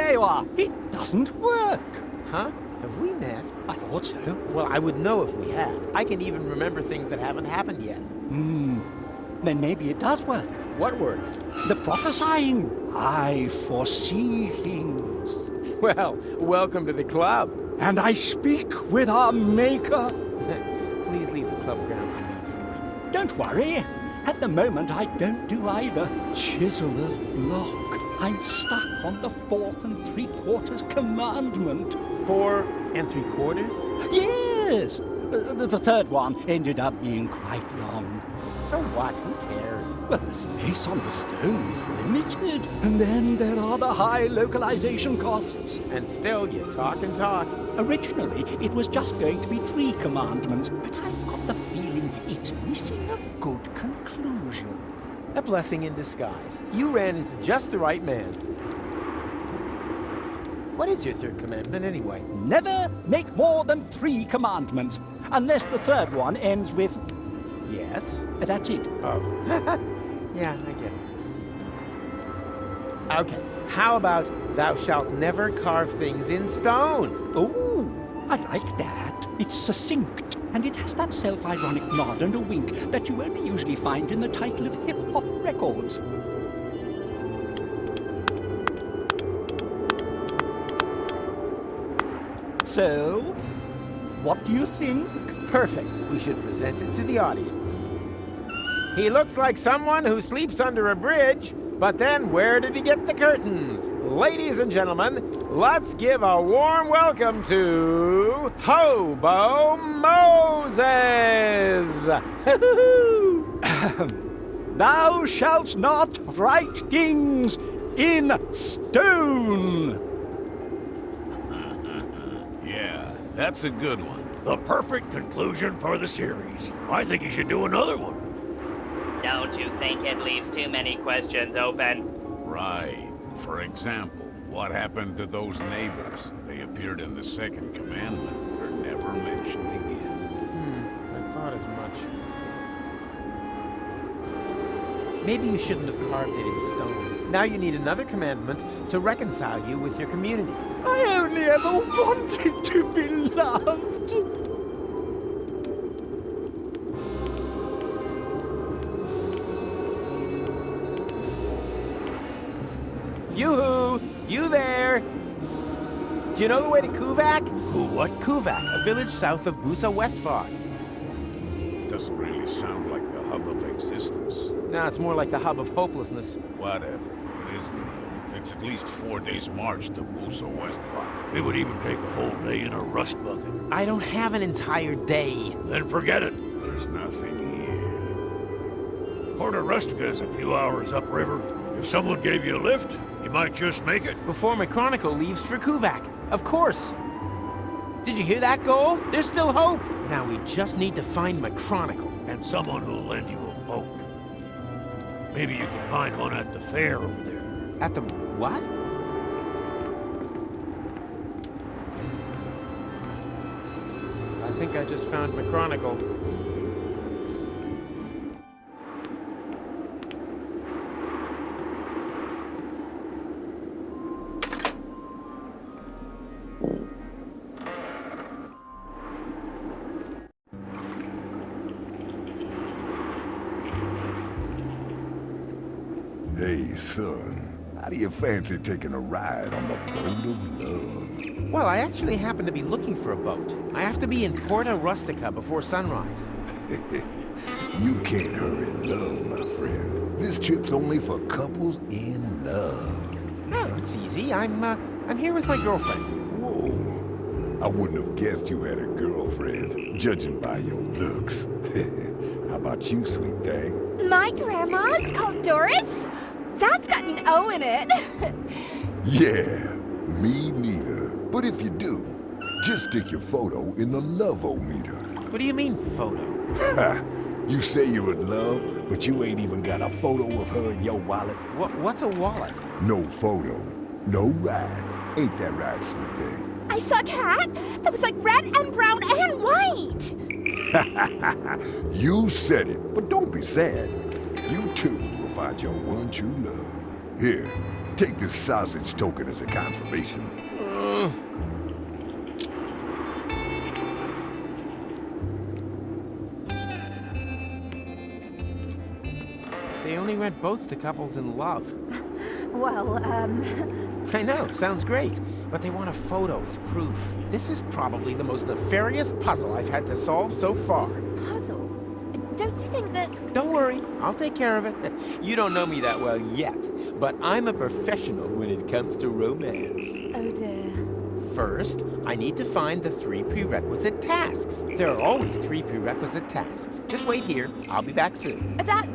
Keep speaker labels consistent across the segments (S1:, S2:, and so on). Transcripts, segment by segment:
S1: there you are. It doesn't work.
S2: Huh? Have we met?
S1: I thought so.
S2: Well, I would know if we had. I can even remember things that haven't happened yet.
S1: Then maybe it does work.
S2: What works?
S1: The prophesying. I foresee things.
S2: Well, welcome to the club.
S1: And I speak with our maker.
S2: Please leave the club grounds immediately.
S1: Don't worry. At the moment, I don't do either. Chiseler's block. I'm stuck on the 4 3/4 commandment.
S2: 4 3/4?
S1: Yes. The third one ended up being quite long.
S2: So what? Who cares?
S1: Well, the space on the stone is limited. And then there are the high localization costs.
S2: And still, you talk and talk.
S1: Originally, it was just going to be 3 commandments, but I've got the feeling it's missing a good conclusion.
S2: A blessing in disguise. You ran into just the right man. What is your 3rd commandment, anyway?
S1: Never make more than 3 commandments, unless the 3rd one ends with...
S2: Yes?
S1: That's it.
S2: Oh. Yeah, I get it. Okay, how about thou shalt never carve things in stone?
S1: Oh, I like that. It's succinct, and it has that self-ironic nod and a wink that you only usually find in the title of hip-hop records. So, what do you think?
S2: Perfect. We should present it to the audience. He looks like someone who sleeps under a bridge, but then where did he get the curtains? Ladies and gentlemen, let's give a warm welcome to Hobo Moses!
S1: Thou shalt not write things in stone!
S3: Yeah, that's a good one. The perfect conclusion for the series. I think you should do another one.
S4: Don't you think it leaves too many questions open?
S3: Right. For example, what happened to those neighbors? They appeared in the 2nd commandment, but are never mentioned again.
S2: I thought as much. Maybe you shouldn't have carved it in stone. Now you need another commandment to reconcile you with your community.
S1: I only ever wanted to be loved.
S2: Yoo-hoo! You there! Do you know the way to Kuvak?
S3: Who what?
S2: Kuvak, a village south of Busa Westfog.
S3: Doesn't really sound like the hub of existence.
S2: No, it's more like the hub of hopelessness.
S3: Whatever. It is near. It's at least 4 days' march to Busa Westfog. It would even take a whole day in a rust bucket.
S2: I don't have an entire day.
S3: Then forget it. There's nothing here. Porta Rustica is a few hours upriver. If someone gave you a lift, you might just make it.
S2: Before my chronicle leaves for Kuvak. Of course. Did you hear that, Goal? There's still hope. Now we just need to find my chronicle.
S3: And someone who'll lend you a boat. Maybe you can find one at the fair over there.
S2: At the what? I think I just found my chronicle.
S5: Hey, son. How do you fancy taking a ride on the boat of love?
S2: Well, I actually happen to be looking for a boat. I have to be in Porta Rustica before sunrise.
S5: You can't hurry love, my friend. This trip's only for couples in love.
S2: Oh, it's easy. I'm here with my girlfriend.
S5: Whoa. I wouldn't have guessed you had a girlfriend, judging by your looks. How about you, sweet thing?
S6: My grandma's called Doris? That's got an O in it.
S5: Yeah, me neither. But if you do, just stick your photo in the love-o-meter.
S2: What do you mean, photo?
S5: You say you're in love, but you ain't even got a photo of her in your wallet.
S2: What's a wallet?
S5: No photo, no ride. Ain't that right, sweet thing?
S6: I saw a cat that was like red and brown and white.
S5: You said it, but don't be sad. You too will find your one true love. Here, Take this sausage token as a consolation.
S2: They only rent boats to couples in love.
S6: Well,
S2: I know, sounds great. But they want a photo as proof. This is probably the most nefarious puzzle I've had to solve so far.
S6: puzzle. Don't you think that...
S2: Don't worry, I'll take care of it. You don't know me that well yet, but I'm a professional when it comes to romance.
S6: Oh dear.
S2: First, I need to find the 3 prerequisite tasks. There are always 3 prerequisite tasks. Just wait here. I'll be back soon.
S6: That...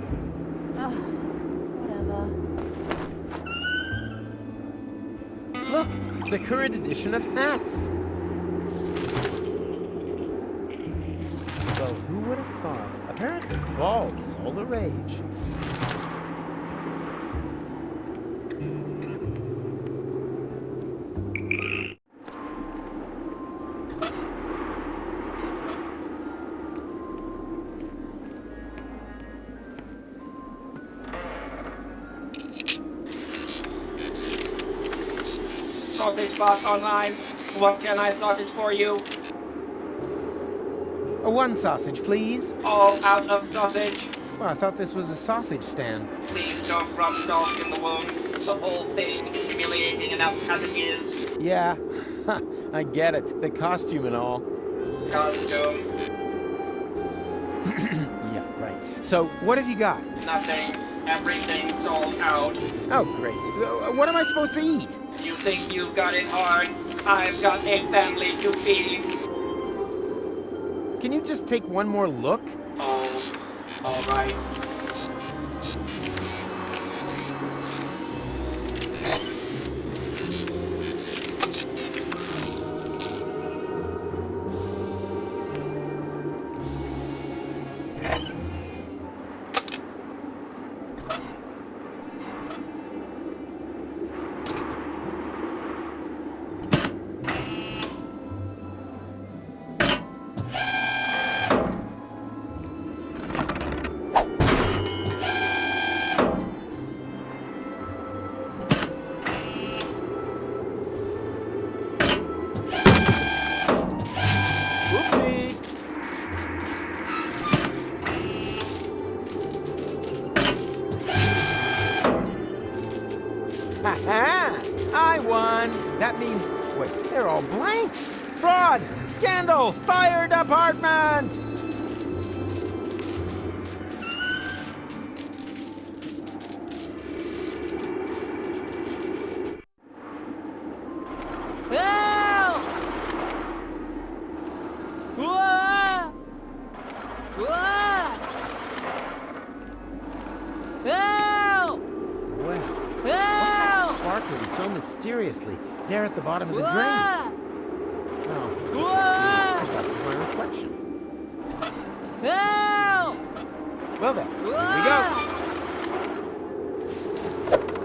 S6: Oh, whatever.
S2: Look, the current edition of hats. Well, who would have thought? Apparently, bald is all the rage.
S7: Sausage bot online. What can I sausage for you?
S2: One sausage, please.
S7: All out of sausage.
S2: Well, I thought this was a sausage stand.
S7: Please don't rub salt in the wound. The whole thing is humiliating enough as it is.
S2: Yeah, I get it. The costume and all.
S7: Costume.
S2: Yeah, right. So, what have you got?
S7: Nothing. Everything sold out.
S2: Oh, great. What am I supposed to eat?
S7: You think you've got it hard? I've got a family to feed.
S2: Can you just take one more look?
S7: Oh, all right.
S2: Oopsie! Ha-ha! I won! That means... Wait, they're all blanks! Fraud! Scandal! Fire department!
S8: Help! Whoa! Whoa! Help!
S2: Well, what's that
S8: Help!
S2: sparkling so mysteriously there at the bottom of the drain?
S8: Whoa!
S2: Oh,
S8: Whoa!
S2: I thought it was my reflection.
S8: Help!
S2: Well then, here we go.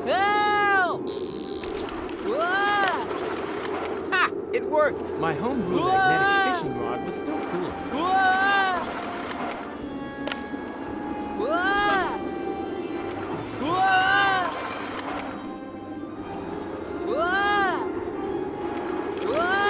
S8: Help! Whoa!
S2: Ha! It worked! My homebrew
S8: Whoa!
S2: magnetic fishing rod was still cool.
S8: Whoa! Whoa! Whoa! Whoa! Whoa!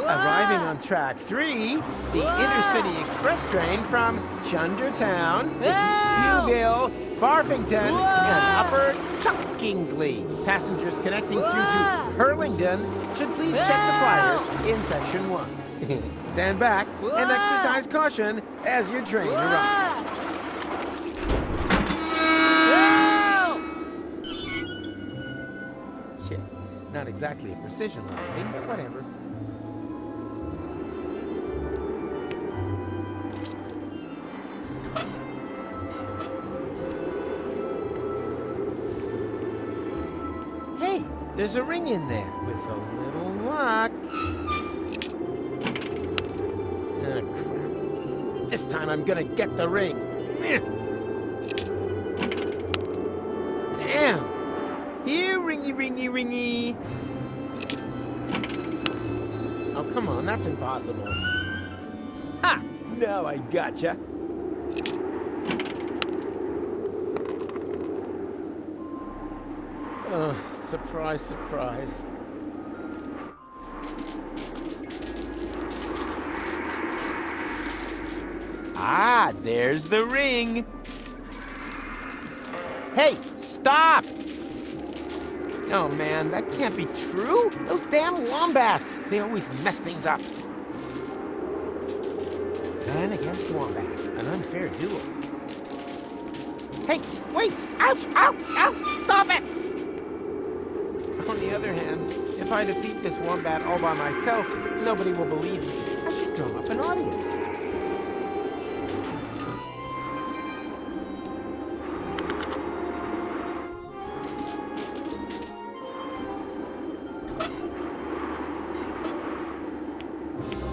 S2: Arriving on track 3, the Intercity Express train from Chundertown, Spewville, Barfington, and Upper Chuck Kingsley. Passengers connecting through to Hurlingdon should please check the flyers in section 1. Stand back and exercise caution as your train arrives.
S8: Help!
S2: Shit, not exactly a precision landing, but whatever. Hey, there's a ring in there with a little luck. Ah, crap. This time I'm gonna get the ring. Damn! Here, ringy, ringy, ringy. Oh, come on, that's impossible. Ha! Now I gotcha. Surprise, surprise. Ah, there's the ring. Hey, stop! Oh man, that can't be true. Those damn wombats. They always mess things up. Man against wombat. An unfair duel. Hey, wait! Ouch! Ow! Ow! Stop it! On the other hand, if I defeat this wombat all by myself, nobody will believe me. I should drum up an audience.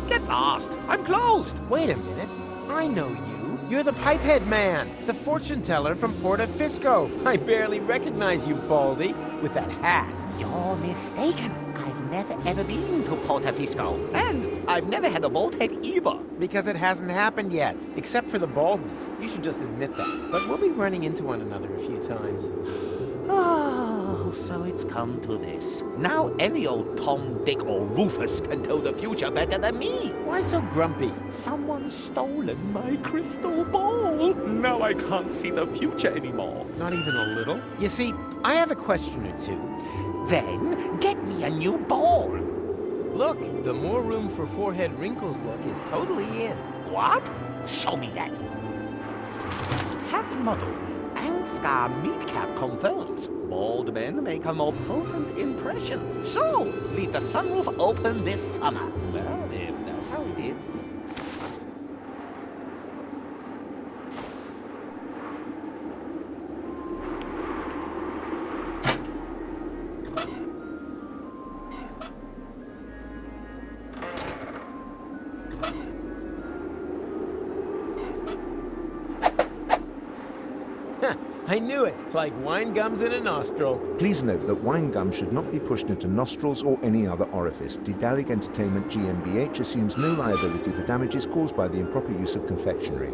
S1: Get lost! I'm closed!
S2: Wait a minute. I know you. You're the Pipehead Man, the fortune teller from Portofisco. I barely recognize you, Baldy, with that hat.
S1: You're mistaken. I've never ever been to Portofisco. And I've never had a bald head either.
S2: Because it hasn't happened yet, except for the baldness. You should just admit that. But we'll be running into one another a few times.
S1: Oh, so it's come to this. Now any old Tom, Dick, or Rufus can tell the future better than me.
S2: Why so grumpy?
S1: Someone's stolen my crystal ball. Now I can't see the future anymore.
S2: Not even a little? You see, I have a question or two.
S1: Then get me a new ball.
S2: Look, the more room for forehead wrinkles look is totally in.
S1: What? Show me that. Hat model. Ansgar Meatcap confirms. Bald men make a more potent impression. So, leave the sunroof open this summer. Well, if that's how it is.
S2: I knew it, like wine gums in a nostril.
S9: Please note that wine gum should not be pushed into nostrils or any other orifice. Daedalic Entertainment GmbH assumes no liability for damages caused by the improper use of confectionery.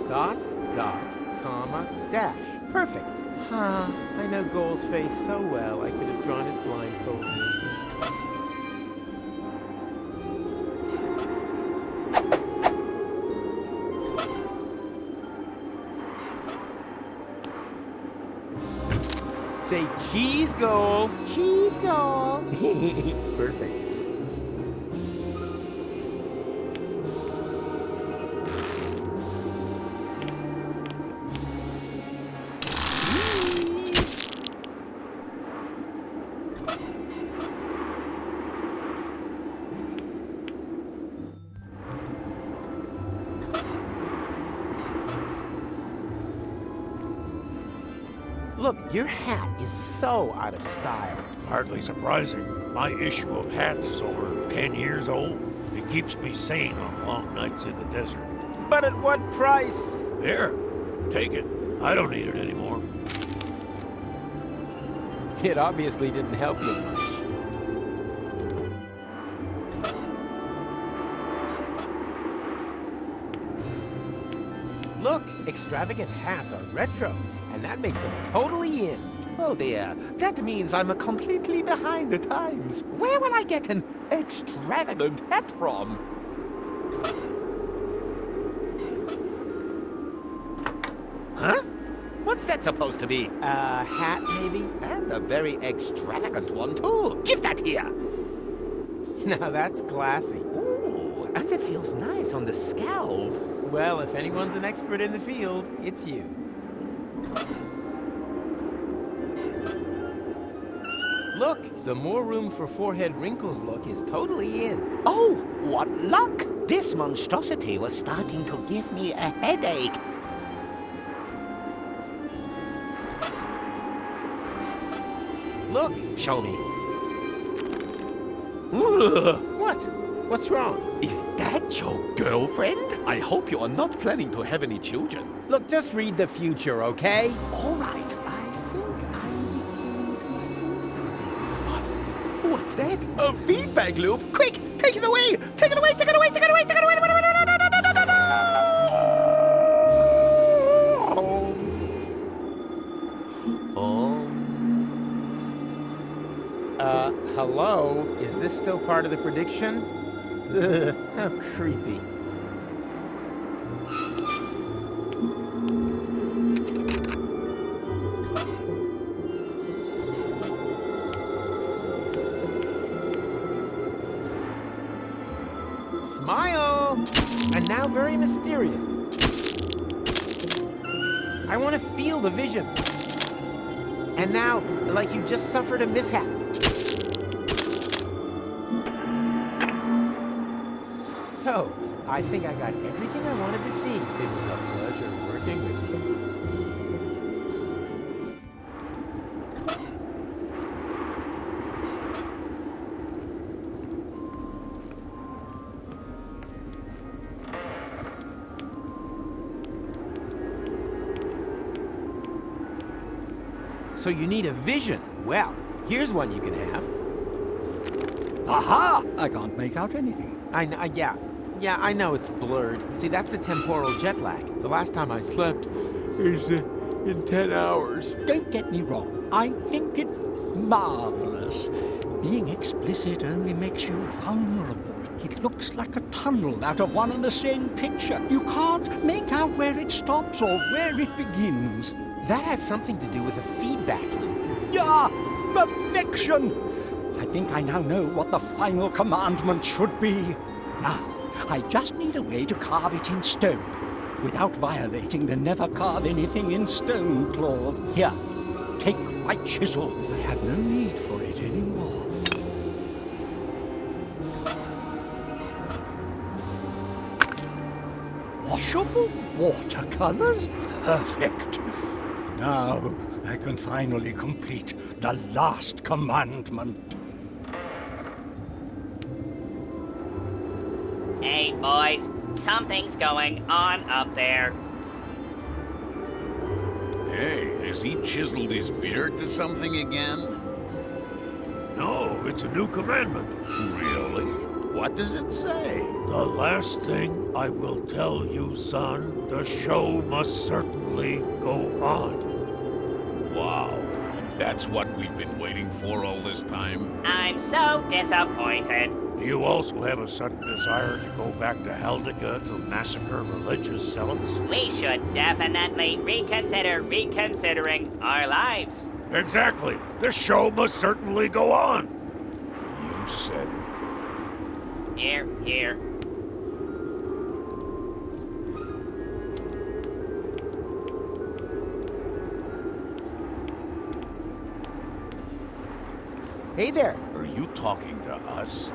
S2: Dot, dot, comma, dash. Perfect. Huh. I know Goal's face so well, I could have drawn it blindfolded. Say cheese, Goal. Cheese, Goal. Perfect. Look, your hat is so out of style.
S10: Hardly surprising. My issue of hats is over 10 years old. It keeps me sane on long nights in the desert.
S2: But at what price?
S10: Here, take it. I don't need it anymore.
S2: It obviously didn't help you much. Look, extravagant hats are retro, and that makes them totally in.
S1: Oh dear, that means I'm completely behind the times. Where will I get an extravagant hat from? Huh? What's that supposed to be?
S2: A hat, maybe?
S1: And a very extravagant one, too. Give that here.
S2: Now that's classy.
S1: Ooh, and it feels nice on the scalp.
S2: Well, if anyone's an expert in the field, it's you. Look, the more room for forehead wrinkles look is totally in.
S1: Oh, what luck! This monstrosity was starting to give me a headache.
S2: Look,
S1: Show me.
S2: what? What's wrong?
S1: Is that your girlfriend? I hope you are not planning to have any children.
S2: Look, just read the future, okay?
S1: All right, I think I'm beginning to see something. What? What's that? A feedback loop? Quick, take it away! Take it away! Take it away! Take it away! Take it away!
S2: Hello? Is this still part of the prediction? Ugh, how creepy. Smile! And now very mysterious. I want to feel the vision. And now, like you just suffered a mishap. So, I think I got everything I wanted to see. It was a pleasure working with you. So you need a vision. Well, here's one you can have.
S1: Aha! I can't make out anything.
S2: Yeah, I know it's blurred. See, that's the temporal jet lag. The last time I slept is in 10 hours.
S1: Don't get me wrong. I think it's marvelous. Being explicit only makes you vulnerable. It looks like a tunnel out of one and the same picture. You can't make out where it stops or where it begins.
S2: That has something to do with a feedback loop.
S1: Yeah, perfection! I think I now know what the final commandment should be. Now, I just need a way to carve it in stone, without violating the never carve anything in stone clause. Here, take my chisel. I have no need for it anymore. Washable watercolors? Perfect. Now, I can finally complete the last commandment.
S4: Hey, boys. Something's going on up there.
S3: Hey, has he chiseled his beard to something again?
S10: No, it's a new commandment.
S3: Really? What does it say?
S10: The last thing I will tell you, son, the show must certainly go on.
S3: Wow. And that's what we've been waiting for all this time?
S4: I'm so disappointed.
S10: Do you also have a sudden desire to go back to Haldika to massacre religious zealots?
S4: We should definitely reconsider reconsidering our lives.
S10: Exactly. The show must certainly go on.
S3: You said it.
S4: Here.
S2: Hey there.
S3: Are you talking to us?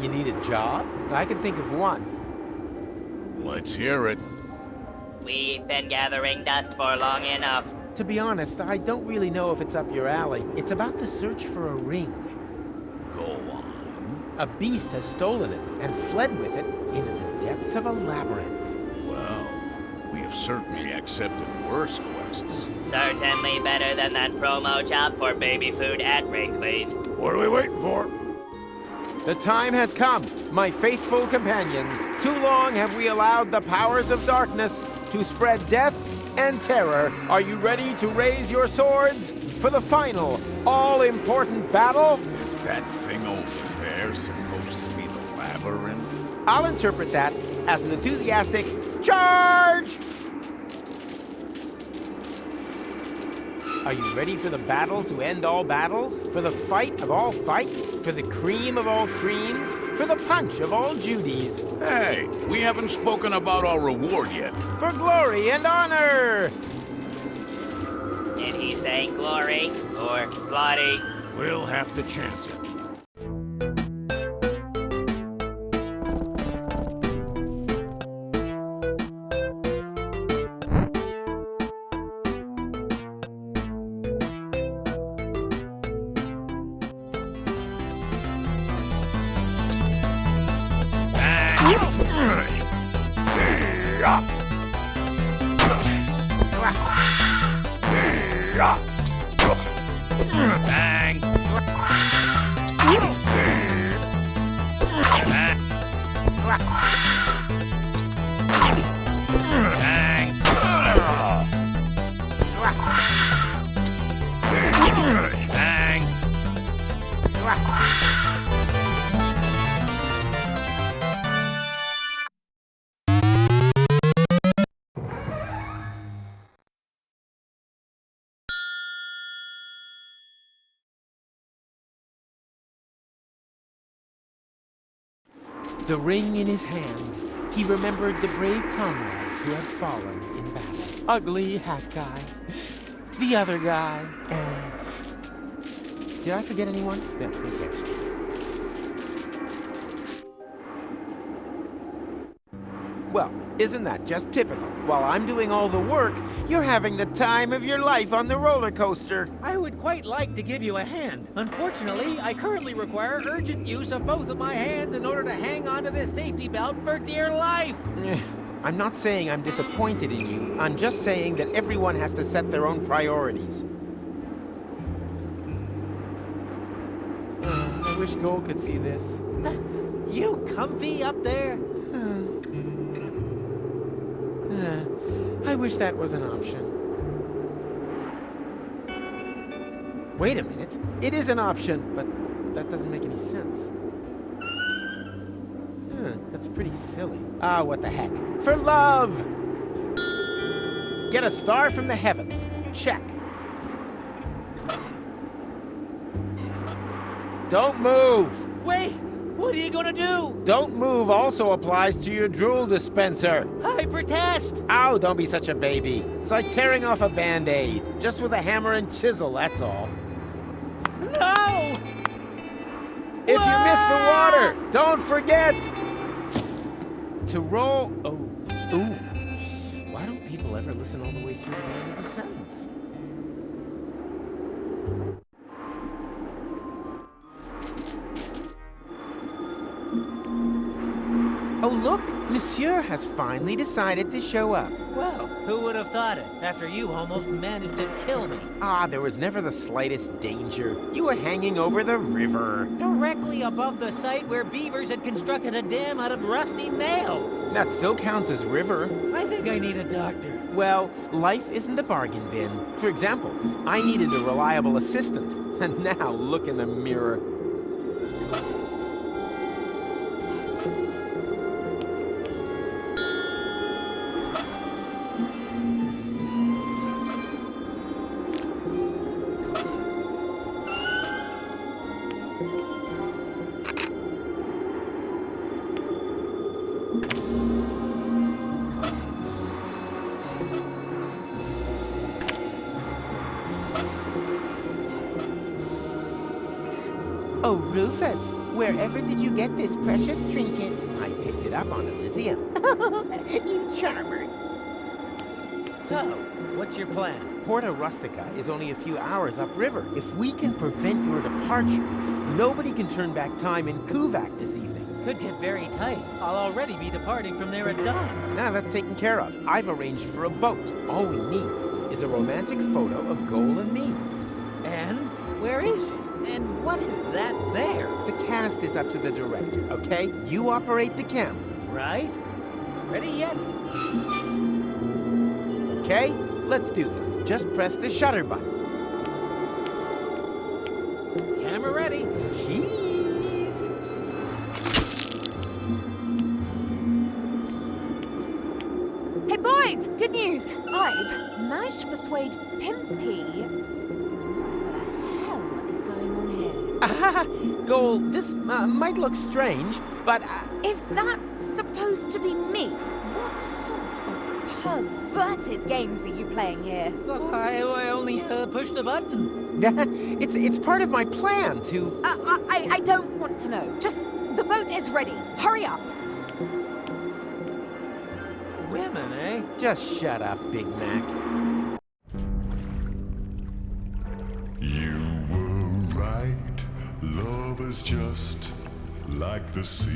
S2: You need a job? I can think of one.
S3: Let's hear it.
S4: We've been gathering dust for long enough.
S2: To be honest, I don't really know if it's up your alley. It's about the search for a ring.
S3: Go on.
S2: A beast has stolen it and fled with it into the depths of a labyrinth.
S3: Well, we have certainly accepted worse quests.
S4: Certainly better than that promo job for baby food at Wrigley's.
S10: What are we waiting for?
S2: The time has come, my faithful companions. Too long have we allowed the powers of darkness to spread death and terror. Are you ready to raise your swords for the final, all-important battle?
S3: Is that thing over there supposed to be the labyrinth?
S2: I'll interpret that as an enthusiastic charge! Are you ready for the battle to end all battles? For the fight of all fights? For the cream of all creams? For the punch of all Judies?
S3: Hey, we haven't spoken about our reward yet.
S2: For glory and honor!
S4: Did he say glory or slotty?
S10: We'll have to chance it.
S4: Bang! Bang! Bang!
S2: The ring in his hand, he remembered the brave comrades who had fallen in battle. Ugly hat guy, the other guy, and... Did I forget anyone? No, who cares? Well, isn't that just typical? While I'm doing all the work, you're having the time of your life on the roller coaster.
S8: I would quite like to give you a hand. Unfortunately, I currently require urgent use of both of my hands in order to hang onto this safety belt for dear life.
S2: I'm not saying I'm disappointed in you. I'm just saying that everyone has to set their own priorities. I wish Gold could see this.
S8: You comfy up there?
S2: I wish that was an option. Wait a minute. It is an option, but that doesn't make any sense. That's pretty silly. Ah, what the heck. For love! Get a star from the heavens. Check. Don't move!
S8: Wait! What are you gonna do?
S2: Don't move also applies to your drool dispenser.
S8: I protest!
S2: Ow, don't be such a baby. It's like tearing off a Band-Aid. Just with a hammer and chisel, that's all.
S8: No!
S2: If you miss the water, don't forget to roll... Oh, ooh. Why don't people ever listen all the way through to the end of the sentence? Oh, look! Monsieur has finally decided to show up.
S8: Well, who would have thought it, after you almost managed to kill me?
S2: Ah, there was never the slightest danger. You were hanging over the river.
S8: Directly above the site where beavers had constructed a dam out of rusty nails.
S2: That still counts as river.
S8: I think I need a doctor.
S2: Well, life isn't a bargain bin. For example, I needed a reliable assistant. And now look in the mirror. Oh, Rufus, wherever did you get this precious trinket? I picked it up on Elysium. You charmer.
S8: So, what's your plan?
S2: Porta Rustica is only a few hours upriver. If we can prevent your departure, nobody can turn back time in Kuvak this evening.
S8: Could get very tight. I'll already be departing from there at dawn.
S2: Now that's taken care of. I've arranged for a boat. All we need is a romantic photo of Goal and me.
S8: And where is she? And what is that there?
S2: The cast is up to the director, okay? You operate the camera.
S8: Right? Ready yet?
S2: Okay, let's do this. Just press the shutter button.
S8: Camera ready.
S2: Cheese.
S6: Hey boys, good news. I've managed to persuade Pimpy. What the hell is going on here?
S2: Goal, this might look strange, but...
S6: Is that supposed to be me? What sort of perverted games are you playing here?
S8: I only pushed the button.
S2: it's part of my plan to...
S6: I don't want to know. Just, the boat is ready. Hurry up.
S8: Women, eh?
S2: Just shut up, Big Mac.
S5: You were right. Love is just like the sea,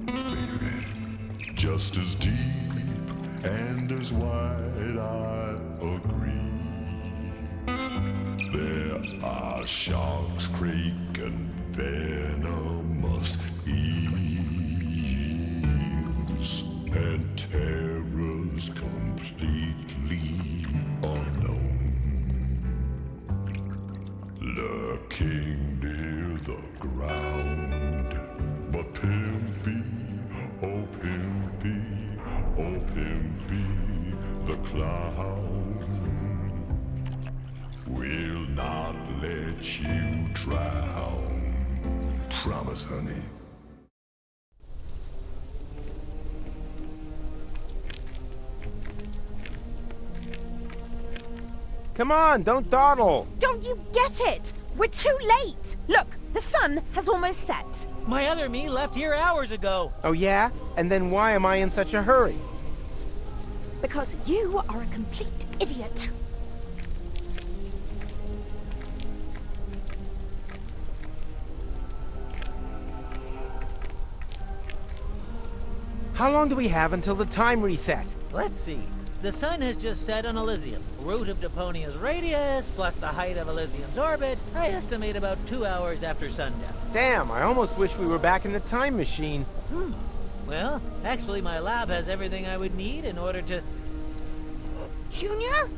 S5: baby. Just as deep and as wide, I agree. There are sharks, crake, and venomous eels, and terrors completely unknown, lurking near the ground. But Pimpy, oh Pimpy, oh Pimpy, the clown will not let you drown. Promise, honey.
S2: Come on, don't dawdle.
S6: Don't you get it? We're too late. Look, the sun has almost set.
S8: My other me left here hours ago.
S2: Oh yeah? And then why am I in such a hurry?
S6: Because you are a complete idiot.
S2: How long do we have until the time reset?
S8: Let's see. The sun has just set on Elysium. Root of Deponia's radius, plus the height of Elysium's orbit, I estimate about 2 hours after sundown.
S2: Damn, I almost wish we were back in the time machine.
S8: Well, actually my lab has everything I would need in order to...
S11: Junior?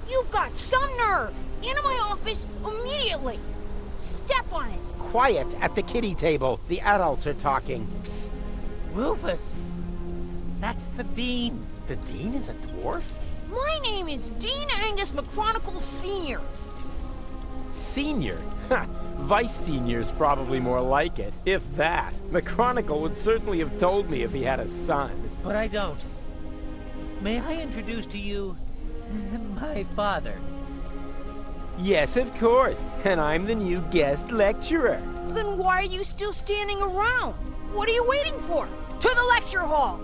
S11: You've got some nerve! Into my office immediately! Step on it!
S2: Quiet at the kiddie table. The adults are talking.
S8: Psst. Rufus! That's the Dean.
S2: The Dean is a dwarf?
S11: My name is Dean Angus McChronicle Sr.
S2: Senior? Ha! Vice Senior's probably more like it, if that. McChronicle would certainly have told me if he had a son.
S8: But I don't. May I introduce to you my father?
S2: Yes, of course. And I'm the new guest lecturer.
S11: Then why are you still standing around? What are you waiting for? To the lecture hall!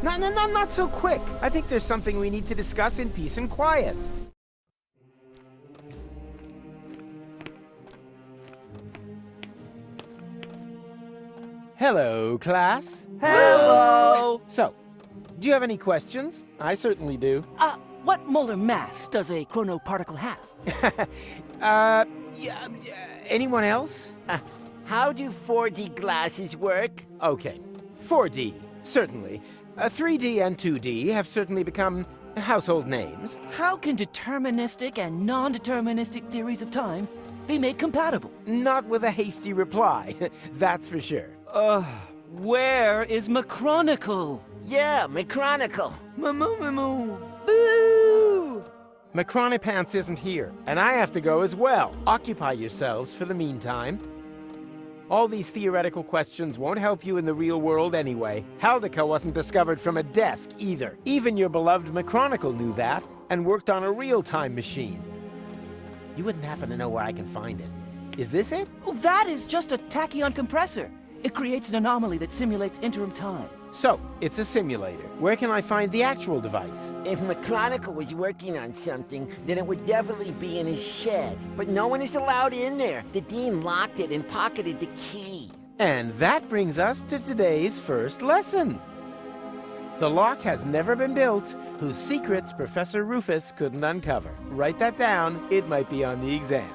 S2: Not so quick. I think there's something we need to discuss in peace and quiet. Hello, class.
S12: Hello!
S2: So, do you have any questions? I certainly do.
S12: What molar mass does a chronoparticle have?
S2: Anyone else?
S13: How do 4D glasses work?
S2: Okay. 4D, certainly. 3D and 2D have certainly become household names.
S12: How can deterministic and non-deterministic theories of time be made compatible?
S2: Not with a hasty reply, that's for sure.
S12: Where is McChronicle?
S13: Yeah, McChronicle.
S12: Boo!
S2: McChronipants isn't here, and I have to go as well. Occupy yourselves for the meantime. All these theoretical questions won't help you in the real world anyway. Haldica wasn't discovered from a desk, either. Even your beloved McChronicle knew that, and worked on a real-time machine. You wouldn't happen to know where I can find it. Is this it?
S12: Oh, that is just a tachyon compressor. It creates an anomaly that simulates interim time.
S2: So, it's a simulator. Where can I find the actual device?
S13: If McChronicle was working on something, then it would definitely be in his shed. But no one is allowed in there. The Dean locked it and pocketed the key.
S2: And that brings us to today's first lesson. The lock has never been built whose secrets Professor Rufus couldn't uncover. Write that down. It might be on the exam.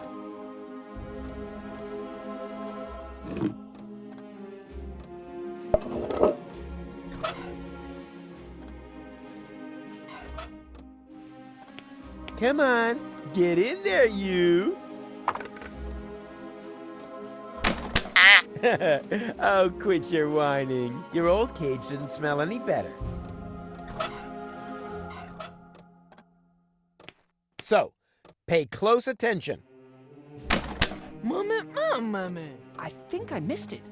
S2: Come on, get in there, you. Oh, quit your whining. Your old cage didn't smell any better. So, pay close attention.
S12: Mommy. I think I missed it.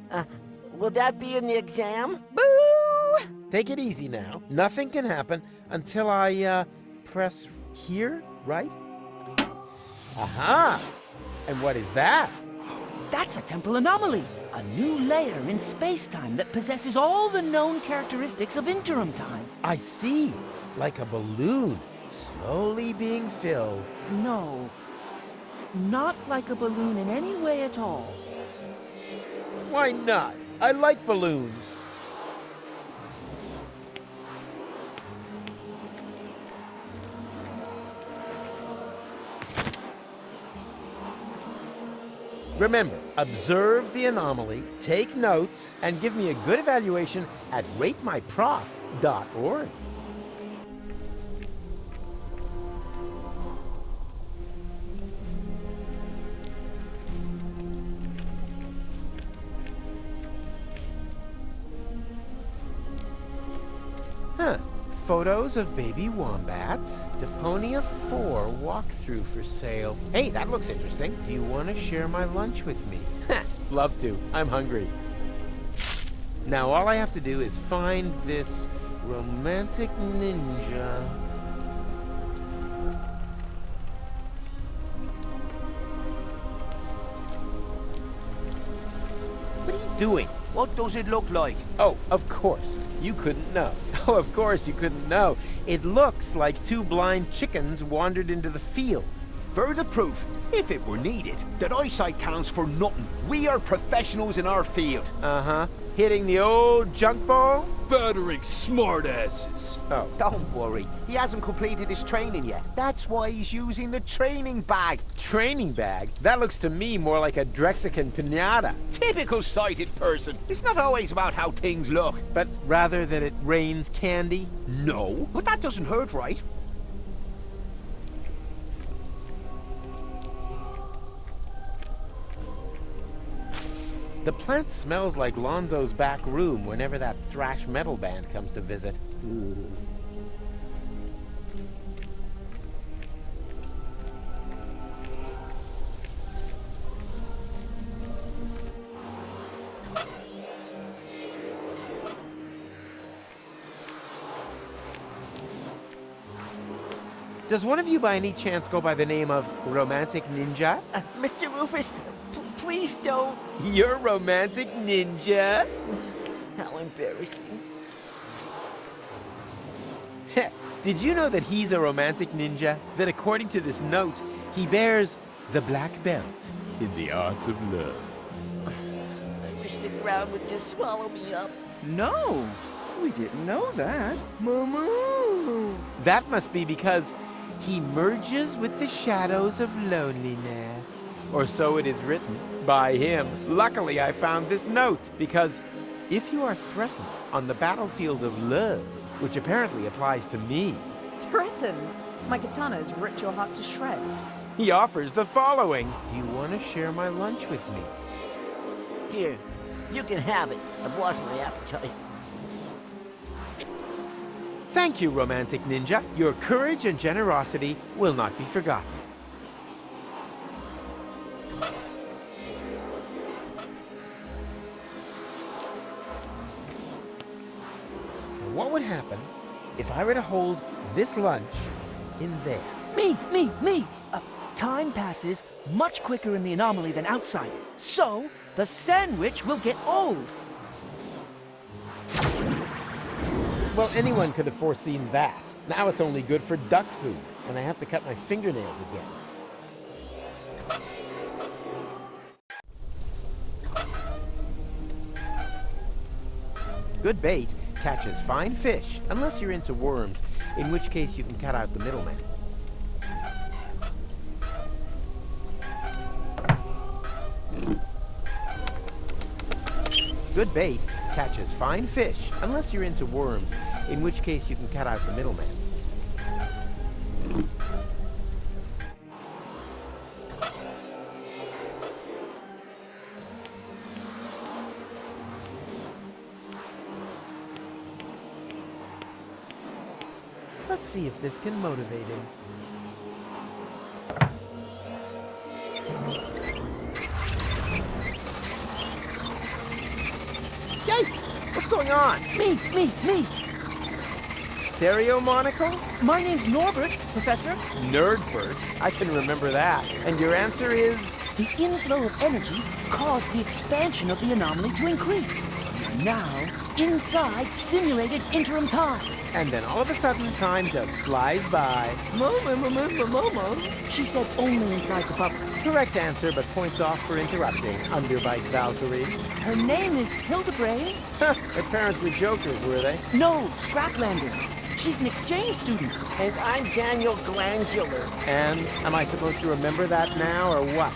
S13: Will that be in the exam?
S12: Boo!
S2: Take it easy now. Nothing can happen until I, press here, right? Aha! And what is that?
S12: That's a temporal anomaly. A new layer in space-time that possesses all the known characteristics of interim time.
S2: I see. Like a balloon, slowly being filled.
S12: No. Not like a balloon in any way at all.
S2: Why not? I like balloons. Remember, observe the anomaly, take notes, and give me a good evaluation at ratemyprof.org. photos of baby wombats. Deponia 4 walkthrough for sale. Hey, that looks interesting. Do you want to share my lunch with me? Love to. I'm hungry. Now all I have to do is find this romantic ninja. What are you doing?
S1: What does it look like?
S2: Oh, of course. You couldn't know. Oh, of course you couldn't know. It looks like two blind chickens wandered into the field.
S1: Further proof, if it were needed, that eyesight counts for nothing. We are professionals in our field.
S2: Uh-huh. Hitting the old junk ball?
S14: Battering smartasses.
S2: Oh.
S1: Don't worry. He hasn't completed his training yet. That's why he's using the training bag.
S2: Training bag? That looks to me more like a Drexican pinata.
S1: Typical sighted person. It's not always about how things look.
S2: But rather that it rains candy?
S1: No, but that doesn't hurt, right?
S2: The plant smells like Lonzo's back room whenever that thrash metal band comes to visit. Does one of you by any chance go by the name of Romantic Ninja?
S13: Mr. Rufus, please don't.
S2: You're Romantic Ninja?
S13: How embarrassing.
S2: Did you know that he's a romantic ninja? That according to this note, he bears the black belt in the arts of love.
S13: I wish the ground would just swallow me up.
S15: No, we didn't know that. Moo-moo.
S2: That must be because he merges with the shadows of loneliness. Or so it is written by him. Luckily, I found this note, because if you are threatened on the battlefield of love, which apparently applies to me.
S6: Threatened? My katana's ripped your heart to shreds.
S2: He offers the following. Do you want to share my lunch with me?
S13: Here, you can have it. I've lost my appetite.
S2: Thank you, Romantic Ninja. Your courage and generosity will not be forgotten. What would happen if I were to hold this lunch in there?
S12: Me! Time passes much quicker in the anomaly than outside, so the sandwich will get old.
S2: Well, anyone could have foreseen that. Now it's only good for duck food, and I have to cut my fingernails again. Good bait catches fine fish, unless you're into worms, in which case you can cut out the middleman. Good bait catches fine fish, unless you're into worms, in which case you can cut out the middleman. Let's see if this can motivate him. Yikes! What's going on?
S12: Me!
S2: Stereo monocle?
S12: My name's Norbert, Professor.
S2: Nerdbert? I can remember that. And your answer is?
S12: The inflow of energy caused the expansion of the anomaly to increase. You're now inside simulated interim time.
S2: And then all of a sudden, time just flies by.
S12: Mama. She said only inside the bubble.
S2: Correct answer, but points off for interrupting. Underbite Valkyrie.
S12: Her name is Hildebrand.
S2: Her parents were jokers, were they?
S12: No, Scraplanders. She's an exchange student.
S13: And I'm Daniel Glandular.
S2: And am I supposed to remember that now, or what?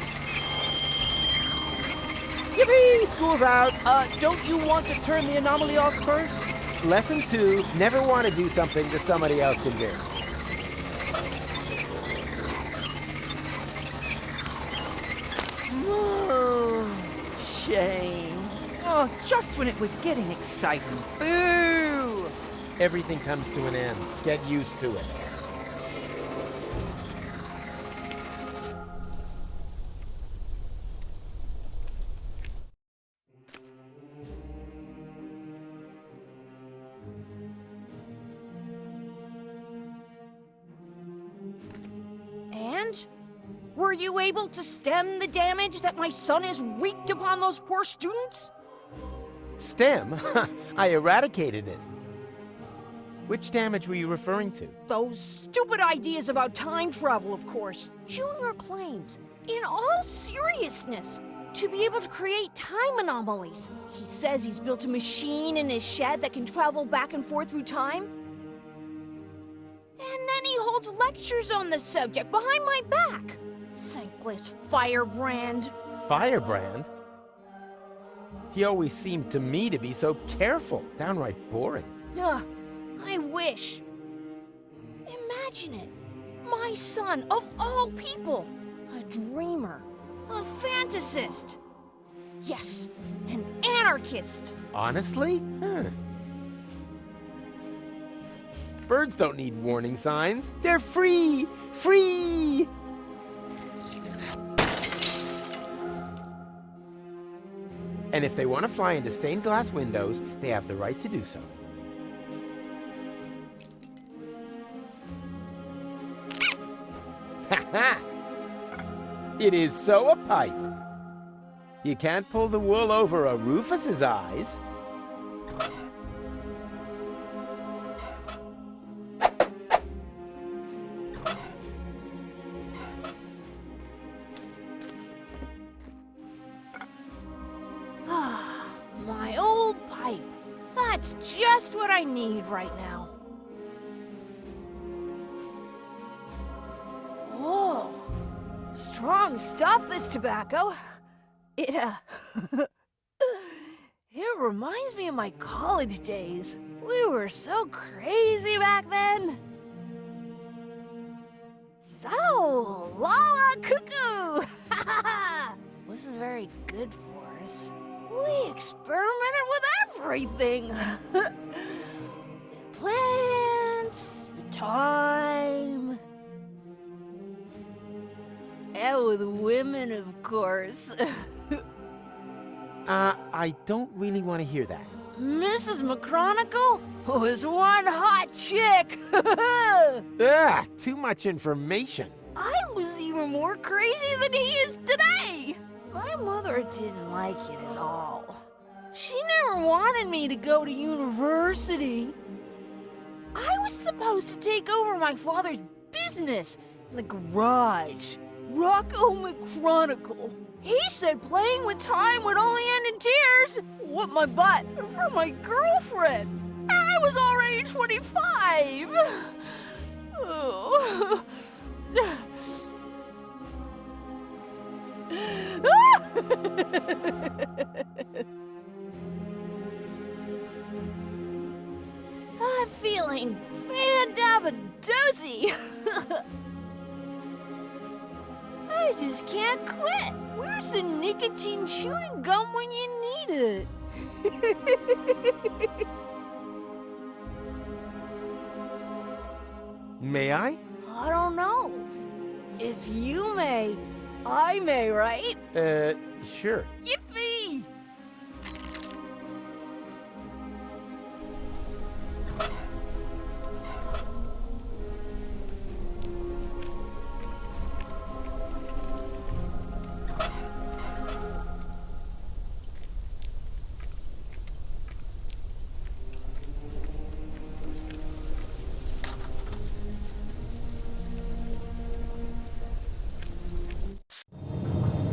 S2: Yippee! School's out!
S12: Don't you want to turn the anomaly off first?
S2: Lesson 2, never want to do something that somebody else can do.
S13: Shame.
S12: Oh, just when it was getting exciting.
S6: Boo!
S2: Everything comes to an end. Get used to it.
S11: And? Were you able to stem the damage that my son has wreaked upon those poor students?
S2: Stem? I eradicated it. Which damage were you referring to?
S11: Those stupid ideas about time travel, of course. Junior claims, in all seriousness, to be able to create time anomalies. He says he's built a machine in his shed that can travel back and forth through time. And then he holds lectures on the subject behind my back. Thankless firebrand.
S2: Firebrand? He always seemed to me to be so careful, downright boring.
S11: Ugh, I wish. Imagine it. My son, of all people, a dreamer, a fantasist. Yes, an anarchist.
S2: Honestly? Birds don't need warning signs. They're free! Free! And if they want to fly into stained glass windows, they have the right to do so. Ha ha! It is so a pipe. You can't pull the wool over a Rufus's eyes.
S11: My old pipe. That's just what I need right now. Whoa. Strong stuff, this tobacco. It reminds me of my college days. We were so crazy back then. So, Lala Cuckoo! Wasn't very good for us. We experimented with everything. With plants, with time, and with women, of course.
S2: I don't really want to hear that.
S11: Mrs. McChronicle was one hot chick.
S2: Too much information.
S11: I was even more crazy than he is today. My mother didn't like it at all. She never wanted me to go to university. I was supposed to take over my father's business in the garage. Rocco McChronicle. He said playing with time would only end in tears. What my butt for my girlfriend. And I was already 25. Oh. I'm feeling fan-dabba-dozy. I just can't quit. Where's the nicotine chewing gum when you need it?
S2: May I?
S11: I don't know. If you may, I may, right?
S2: Sure.
S11: Yippee!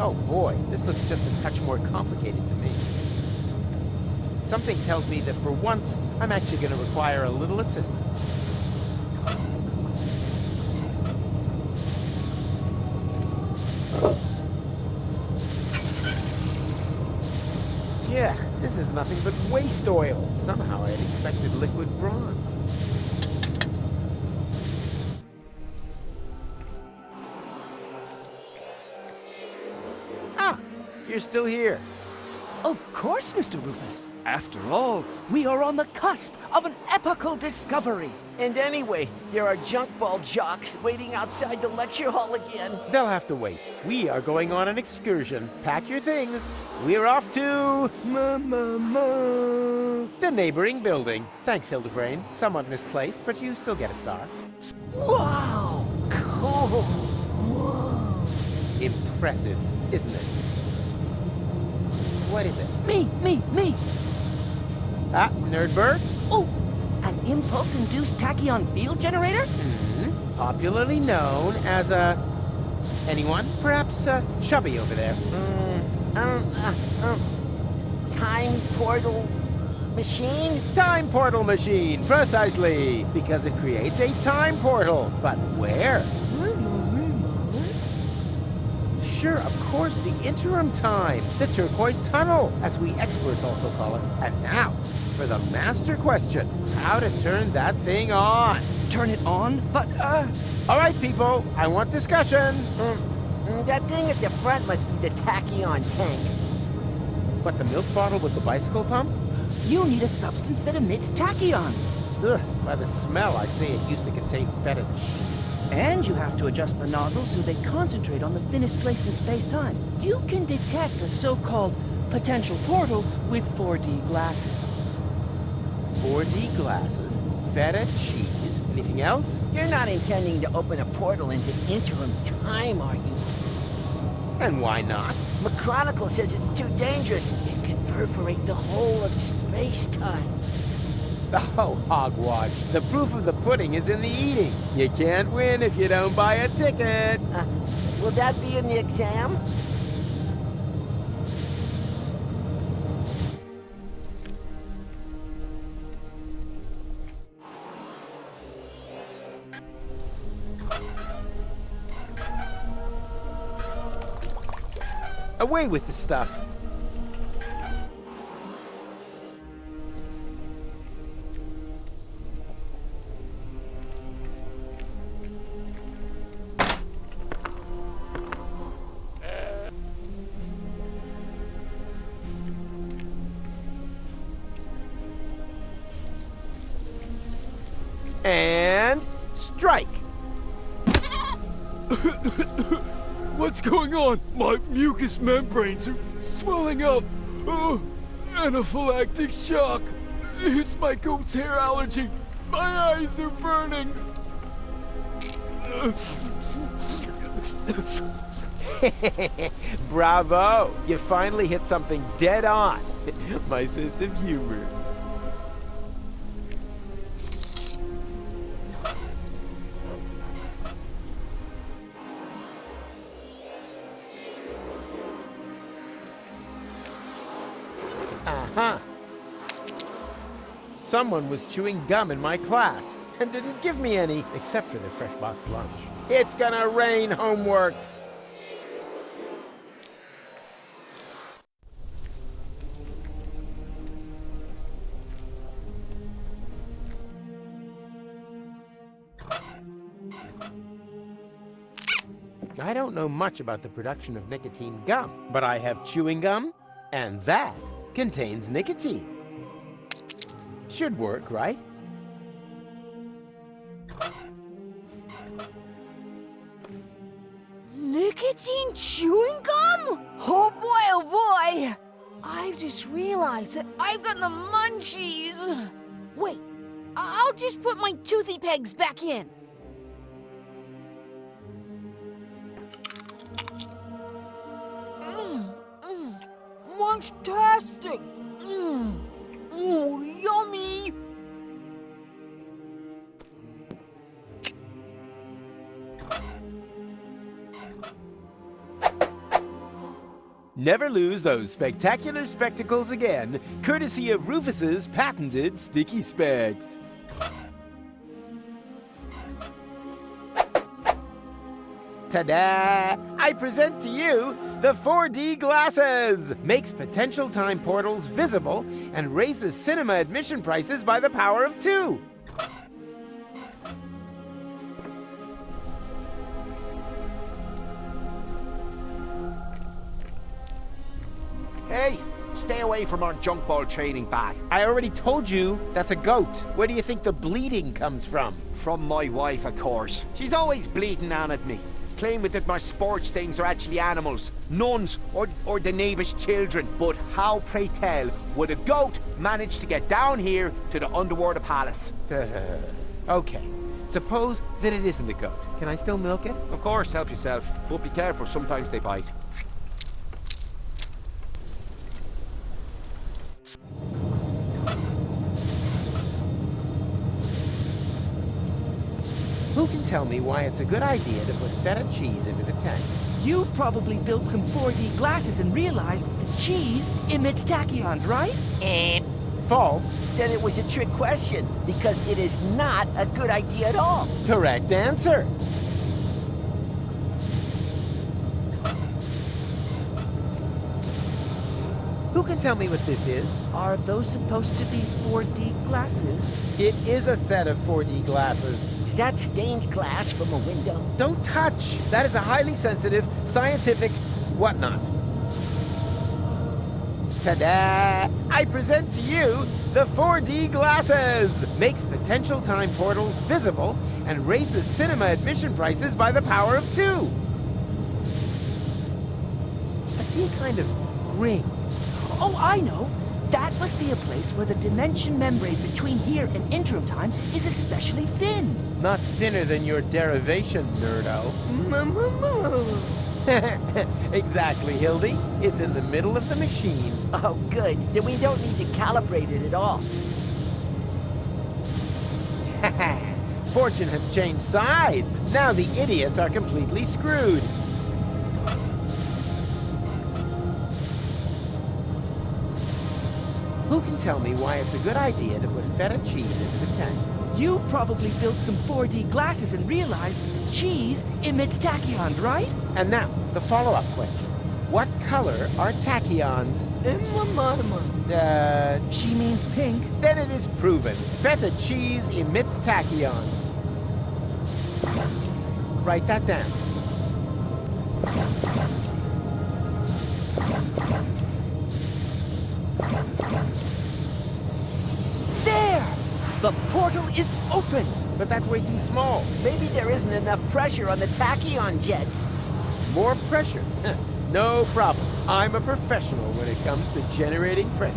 S2: Oh boy, this looks just a touch more complicated to me. Something tells me that for once, I'm actually going to require a little assistance. Yeah, this is nothing but waste oil. Somehow I had expected liquid bronze. You're still here.
S12: Of course, Mr. Rufus. After all, we are on the cusp of an epochal discovery.
S13: And anyway, there are junk ball jocks waiting outside the lecture hall again.
S2: They'll have to wait. We are going on an excursion. Pack your things. We're off to... the neighboring building. Thanks, Hildebrand. Somewhat misplaced, but you still get a star.
S12: Wow!
S13: Cool.
S12: Whoa.
S2: Impressive, isn't it? What is it?
S12: Me!
S2: Ah, Nerdbird?
S12: Oh! An impulse-induced tachyon field generator?
S2: Popularly known as a... anyone? Perhaps Chubby over there.
S13: Time portal machine?
S2: Time portal machine, precisely. Because it creates a time portal. But where? Sure, of course, the interim time. The turquoise tunnel, as we experts also call it. And now, for the master question. How to turn that thing on.
S12: Turn it on? But,
S2: All right, people, I want discussion.
S13: That thing at the front must be the tachyon tank.
S2: What, the milk bottle with the bicycle pump?
S12: You need a substance that emits tachyons.
S2: Ugh, by the smell, I'd say it used to contain fetid sheets.
S12: And you have to adjust the nozzles so they concentrate on the thinnest place in space-time. You can detect a so-called potential portal with 4D glasses.
S2: 4D glasses, feta cheese, anything else?
S13: You're not intending to open a portal into interim time, are you?
S2: And why not?
S13: McChronicle says it's too dangerous. It could perforate the whole of space-time.
S2: Oh, hogwash. The proof of the pudding is in the eating. You can't win if you don't buy a ticket.
S13: Will that be in the exam?
S2: Away with the stuff. And strike!
S14: What's going on? My mucous membranes are swelling up. Anaphylactic shock. It's my goat's hair allergy. My eyes are burning.
S2: Bravo! You finally hit something dead on. My sense of humor. Uh-huh. Someone was chewing gum in my class and didn't give me any, except for their fresh box lunch. It's gonna rain homework! I don't know much about the production of nicotine gum, but I have chewing gum, and that contains nicotine. Should work, right?
S11: Nicotine chewing gum? Oh boy, I've just realized that I've got the munchies. Wait, I'll just put my toothy pegs back in. Munchtastic! Oh, yummy!
S2: Never lose those spectacular spectacles again, courtesy of Rufus's patented sticky specs. Ta-da! I present to you the 4D glasses! Makes potential time portals visible and raises cinema admission prices by the power of 2. Hey,
S1: Stay away from our junk ball training bag.
S2: I already told you that's a goat. Where do you think the bleeding comes from?
S1: From my wife, of course. She's always bleeding on at me, claiming that my sports things are actually animals, nuns, or the neighbour's children. But how, pray tell, would a goat manage to get down here to the underwater palace?
S2: Okay, suppose that it isn't a goat. Can I still milk it?
S1: Of course, help yourself. But be careful, sometimes they bite.
S2: Who can tell me why it's a good idea to put feta cheese into the tank?
S12: You probably built some 4D glasses and realized that the cheese emits tachyons, right?
S2: False.
S13: Then it was a trick question, because it is not a good idea at all.
S2: Correct answer. Who can tell me what this is?
S12: Are those supposed to be 4D glasses?
S2: It is a set of 4D glasses.
S13: Is that stained glass from a window?
S2: Don't touch! That is a highly sensitive, scientific whatnot. Ta-da! I present to you the 4D glasses! Makes potential time portals visible and raises cinema admission prices by the power of 2. I see a kind of ring.
S12: Oh, I know! That must be a place where the dimension membrane between here and interim time is especially thin.
S2: Not thinner than your derivation, nerdo. Exactly, Hildy. It's in the middle of the machine.
S13: Oh, good. Then we don't need to calibrate it at all.
S2: Fortune has changed sides. Now the idiots are completely screwed. Who can tell me why it's a good idea to put feta cheese into the tank?
S12: You probably built some 4D glasses and realized that the cheese emits tachyons, right?
S2: And now, the follow-up question. What color are tachyons?
S12: She means pink.
S2: Then it is proven. Feta cheese emits tachyons. Write that down.
S12: There! The portal is open!
S2: But that's way too small.
S13: Maybe there isn't enough pressure on the tachyon jets.
S2: More pressure? No problem. I'm a professional when it comes to generating pressure.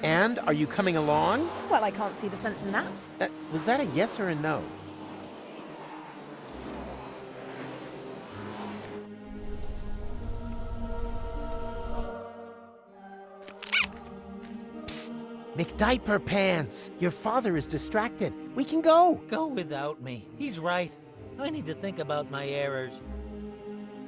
S2: And are you coming along?
S6: Well, I can't see the sense in that.
S2: Was that a yes or a no? Psst! McDiaper Pants! Your father is distracted. We can go.
S8: Go without me. He's right. I need to think about my errors.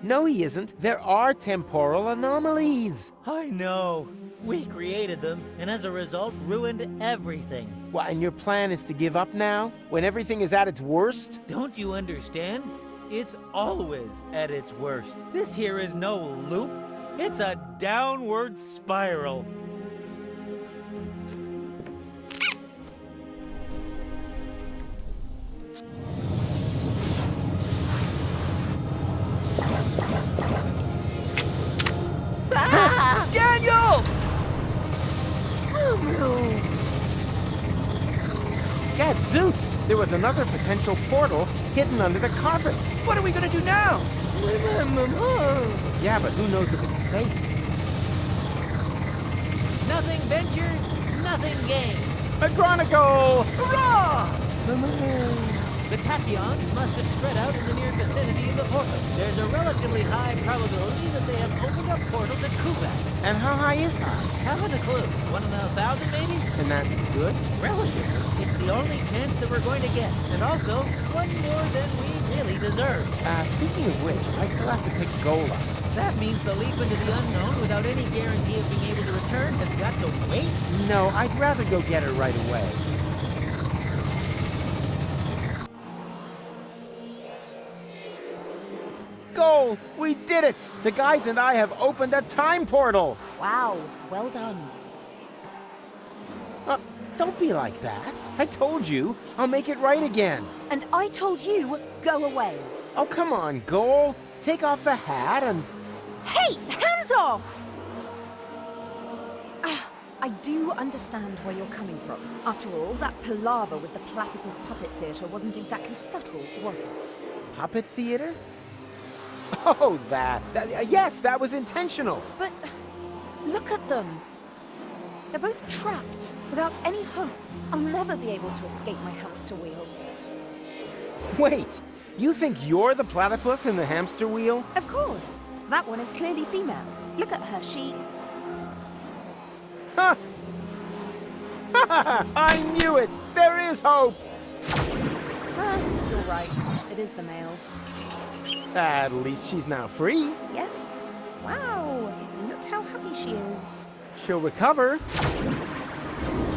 S2: No, he isn't. There are temporal anomalies.
S8: I know. We created them, and as a result, ruined everything.
S2: What, and your plan is to give up now? When everything is at its worst?
S8: Don't you understand? It's always at its worst. This here is no loop. It's a downward spiral.
S12: Ah! Daniel!
S2: Gadzooks! There was another potential portal hidden under the carpet.
S12: What are we gonna do now?
S2: Yeah, but who knows if it's safe?
S8: Nothing ventured, nothing gained.
S2: Agronago!
S12: Hurrah!
S8: The tachyons must have spread out in the near vicinity of the portal. There's a relatively high probability that they have opened up portal to Kubat.
S2: And how high is high?
S8: Haven't a clue. 1 in 1,000 maybe?
S2: And that's good?
S8: Relative. It's the only chance that we're going to get. And also, one more than we really deserve.
S2: Speaking of which, I still have to pick Gola.
S8: That means the leap into the unknown without any guarantee of being able to return has got to wait?
S2: No, I'd rather go get her right away. Goal! We did it! The guys and I have opened a time portal!
S6: Wow, well done.
S2: Don't be like that. I told you, I'll make it right again.
S6: And I told you, go away.
S2: Oh, come on, Goal. Take off the hat and...
S6: Hey, hands off! I do understand where you're coming from. After all, that palaver with the Platypus Puppet Theatre wasn't exactly subtle, was it?
S2: Puppet theater? Oh, that. Yes, that was intentional.
S6: But look at them. They're both trapped, without any hope. I'll never be able to escape my hamster wheel.
S2: Wait, you think you're the platypus in the hamster wheel?
S6: Of course. That one is clearly female. Look at her, she...
S2: Ha! I knew it! There is hope!
S6: You're right. It is the male.
S2: At least she's now free.
S6: Yes. Wow. Look how happy she is.
S2: She'll recover.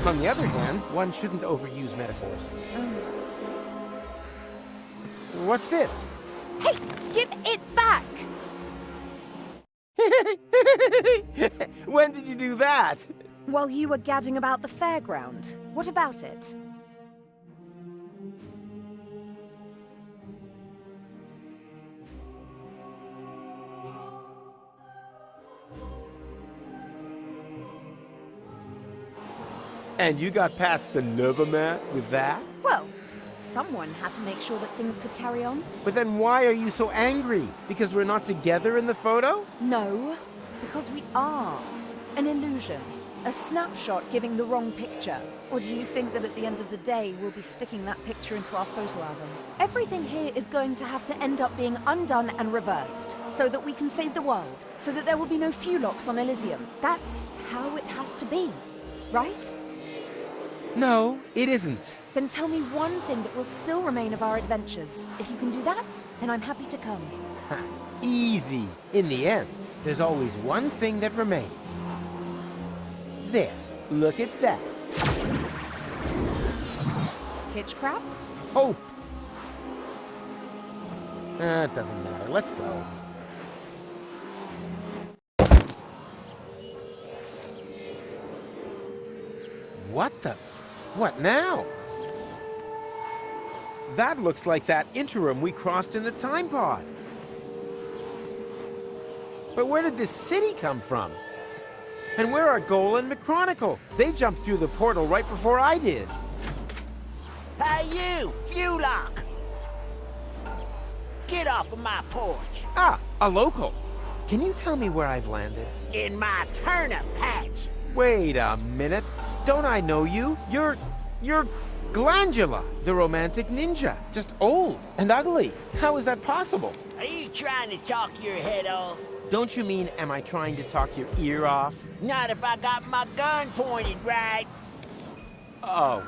S2: On the other hand, one shouldn't overuse metaphors. What's this?
S6: Hey, give it back!
S2: When did you do that?
S6: While you were gadding about the fairground. What about it?
S2: And you got past the Novomat with that?
S6: Well, someone had to make sure that things could carry on.
S2: But then why are you so angry? Because we're not together in the photo?
S6: No, because we are. An illusion. A snapshot giving the wrong picture. Or do you think that at the end of the day, we'll be sticking that picture into our photo album? Everything here is going to have to end up being undone and reversed, so that we can save the world, so that there will be no Fulocks on Elysium. That's how it has to be, right?
S2: No, it isn't.
S6: Then tell me one thing that will still remain of our adventures. If you can do that, then I'm happy to come.
S2: Easy. In the end, there's always one thing that remains. There, look at that.
S6: Kitch crab?
S2: Hope. It doesn't matter. Let's go. What the? What now? That looks like that interim we crossed in the time pod. But where did this city come from? And where are Goal and McChronicle? They jumped through the portal right before I did.
S13: Hey you, Fulock! Get off of my porch.
S2: Ah, a local. Can you tell me where I've landed?
S13: In my turnip patch.
S2: Wait a minute. Don't I know you? You're Glandula, the romantic ninja. Just old and ugly. How is that possible?
S13: Are you trying to talk your head off?
S2: Don't you mean, am I trying to talk your ear off?
S13: Not if I got my gun pointed right.
S2: Oh,